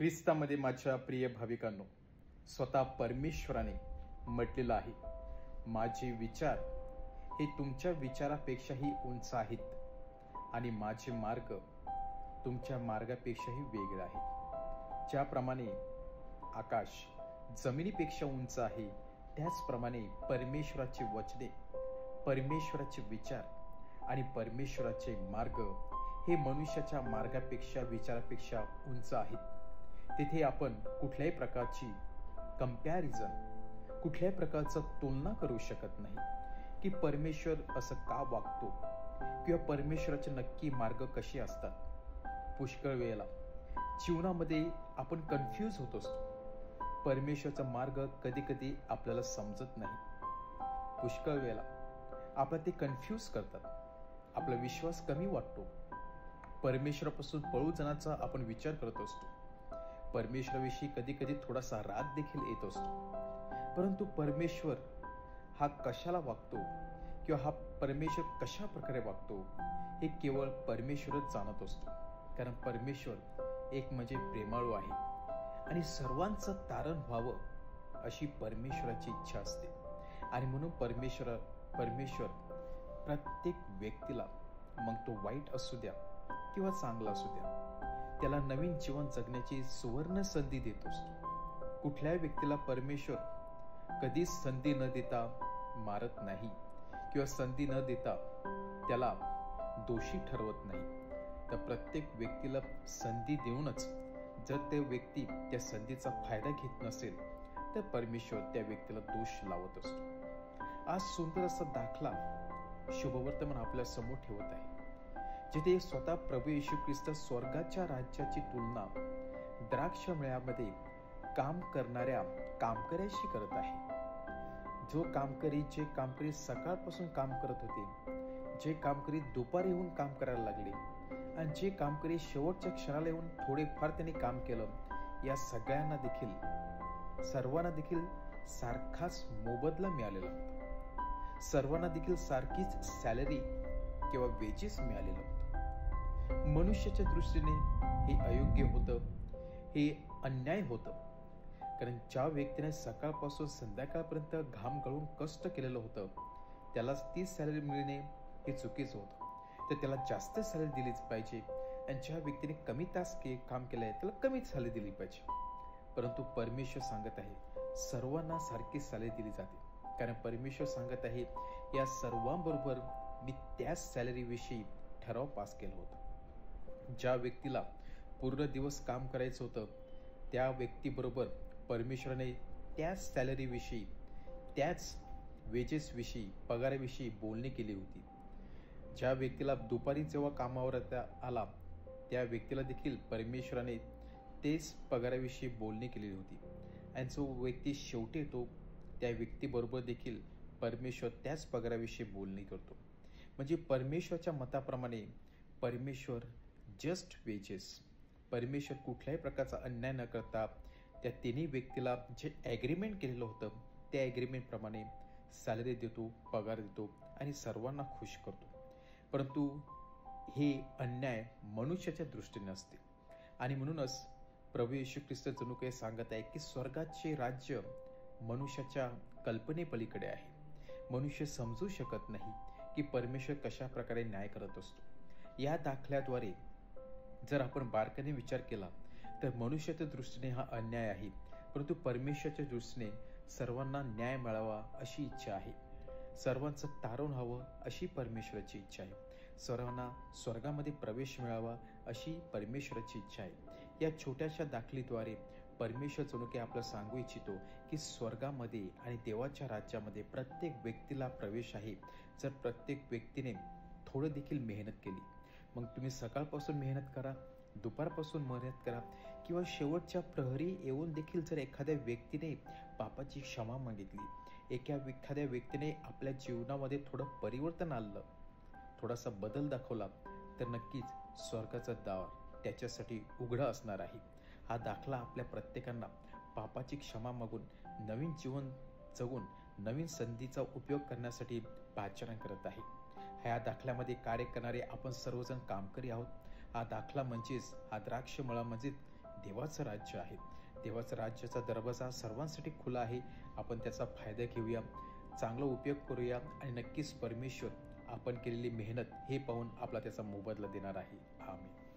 ख्रिस्तामध्ये माझ्या प्रिय भाविकांनो, स्वतः परमेश्वराने म्हटलेलं आहे, माझे विचार हे तुमच्या विचारापेक्षाही उंच आहेत आणि माझे मार्ग तुमच्या मार्गापेक्षाही वेगळे आहेत. ज्याप्रमाणे आकाश जमिनीपेक्षा उंच आहे, त्याचप्रमाणे परमेश्वराचे वचने, परमेश्वराचे विचार आणि परमेश्वराचे मार्ग हे मनुष्याच्या मार्गापेक्षा, विचारापेक्षा उंच आहेत. तिथे आपण कुठल्याही प्रकारची कंपॅरिझन, कुठल्याही प्रकारचं तुलना करू शकत नाही की परमेश्वर असं का वागतो किंवा परमेश्वराचे नक्की मार्ग कसे असतात. पुष्कळ वेळेला जीवनामध्ये आपण कन्फ्यूज होत असतो. परमेश्वराचा मार्ग कधी कधी आपल्याला समजत नाही. पुष्कळ वेळेला आपल्याला ते कन्फ्यूज करतात. आपला विश्वास कमी वाटतो. परमेश्वरापासून पळू जाण्याचा आपण विचार करत असतो. परमेश्वराविषयी कधी कधी थोडासा राग देखील येत असतो. परंतु परमेश्वर हा कशाला वागतो किंवा हा परमेश्वर कशा प्रकारे वागतो हे केवळ परमेश्वरच जाणत असतो. कारण परमेश्वर एक म्हणजे प्रेमाळू आहे आणि सर्वांचं तारण व्हावं अशी परमेश्वराची इच्छा असते. आणि म्हणून परमेश्वर प्रत्येक व्यक्तीला, मग तो वाईट असू द्या किंवा चांगला असू द्या, त्याला नवीन जीवन जगण्याची सुवर्ण संधी देत असतो. कुठल्याही व्यक्तीला परमेश्वर कधीच संधी न देता मारत नाही किंवा संधी न देता त्याला दोषी ठरवत नाही. तर प्रत्येक व्यक्तीला संधी देऊनच जर ते व्यक्ती त्या संधीचा फायदा घेत नसेल तर परमेश्वर त्या व्यक्तीला दोष लावत असतो. आज सुंदर असा दाखला शुभवर्तमान आपल्या समोर ठेवत आहे, जिथे स्वतः प्रभू येशू ख्रिस्त स्वर्गाच्या राज्याची तुलना द्राक्ष मळ्यामध्ये काम करणाऱ्या कामकऱ्याशी करत आहे. जे कामकरी सकाळपासून काम करत होते, जे कामकरी दुपारी येऊन काम करायला लागले आणि जे कामकरी शेवटच्या क्षणाला येऊन थोडेफार त्यांनी काम केलं, या सर्वांना देखील सारखाच मोबदला मिळालेला होता. सर्वांना देखील सारखीच सॅलरी किंवा वेजेस मिळालेलं होतं. मनुष्याच्या दृष्टीने हे अयोग्य होतं, हे अन्याय होतं. कारण ज्या व्यक्तीने सकाळपासून संध्याकाळपर्यंत घाम गळून कष्ट केलेलं होतं, त्यालाच ती सॅलरी मिळणे हे चुकीचं होतं. तर त्याला जास्त सॅलरी दिलीच पाहिजे आणि ज्या व्यक्तीने कमी तास काम केलं आहे त्याला कमी सॅलरी दिली पाहिजे. परंतु परमेश्वर सांगत आहे सर्वांना सारखी सॅलरी दिली जाते. कारण परमेश्वर सांगत आहे या सर्वांबरोबर मी त्याच सॅलरी विषयी ठराव पास केला होता. ज्या व्यक्तीला पूर्ण दिवस काम करायचं होतं त्या व्यक्तीबरोबर परमेश्वराने त्याच सॅलरी विषयी, त्याच वेजेस विषयी, पगाराविषयी बोलणी केली होती. ज्या व्यक्तीला दुपारी जेव्हा कामावर आला त्या व्यक्तीला देखील परमेश्वराने तेच पगाराविषयी बोलणी केलेली होती. आणि जो व्यक्ती शेवटी येतो त्या व्यक्तीबरोबर देखील परमेश्वर त्याच पगाराविषयी बोलणी करतो. म्हणजे परमेश्वराच्या मताप्रमाणे परमेश्वर जस्ट वेजेस, परमेश्वर कुठल्याही प्रकारचा अन्याय न करता त्या तिन्ही व्यक्तीला जे ॲग्रीमेंट केलेलं होतं त्या ॲग्रीमेंटप्रमाणे सॅलरी देतो, पगार देतो आणि सर्वांना खुश करतो. परंतु हे अन्याय मनुष्याच्या दृष्टीने असते. आणि म्हणूनच प्रभू येशू ख्रिस्त जणू काही सांगत आहे की स्वर्गाचे राज्य मनुष्याच्या कल्पनेपलीकडे आहे. मनुष्य समजू शकत नाही की परमेश्वर कशा प्रकारे न्याय करत असतो. या दाखल्याद्वारे जर आपण बारकाईने विचार केला तर मनुष्याच्या दृष्टीने हा अन्याय आहे, परंतु परमेश्वराच्या दृष्टीने सर्वांना न्याय मिळावा अशी इच्छा आहे. सर्वांचं तारण व्हावं अशी परमेश्वराची इच्छा आहे. सर्वांना स्वर्गामध्ये प्रवेश मिळावा अशी परमेश्वराची इच्छा आहे. या छोट्याशा दाखलीद्वारे परमेश्वर जणू काही आपलं सांगू इच्छितो की स्वर्गामध्ये आणि देवाच्या राज्यामध्ये प्रत्येक व्यक्तीला प्रवेश आहे जर प्रत्येक व्यक्तीने थोडं देखील मेहनत केली. मग तुम्ही सकाळपासून मेहनत करा, दुपारपासून मेहनत करा किंवा शेवटच्या प्रहरी येऊन देखील जर एखाद्या व्यक्तीने पापाची क्षमा मागितली, एखाद्या व्यक्तीने आपल्या जीवनामध्ये थोडं परिवर्तन आणलं, थोडासा बदल दाखवला, तर नक्कीच स्वर्गाचा दार त्याच्यासाठी उघडा असणार आहे. हा दाखला आपल्या प्रत्येकांना पापाची क्षमा मागून नवीन जीवन जगून नवीन संधीचा उपयोग करण्यासाठी पाचारण करत आहे. ह्या दाखल्यामध्ये कार्य करणारे आपण सर्वजण कामकरी आहोत. हा दाखला म्हणजेच, हा द्राक्ष मळा म्हणजे देवाचं राज्य आहे. देवाचं राज्याचा दरवाजा सर्वांसाठी खुला आहे. आपण त्याचा फायदा घेऊया, चांगला उपयोग करूया आणि नक्कीच परमेश्वर आपण केलेली मेहनत हे पाहून आपला त्याचा मोबदला देणार आहे. आमीन.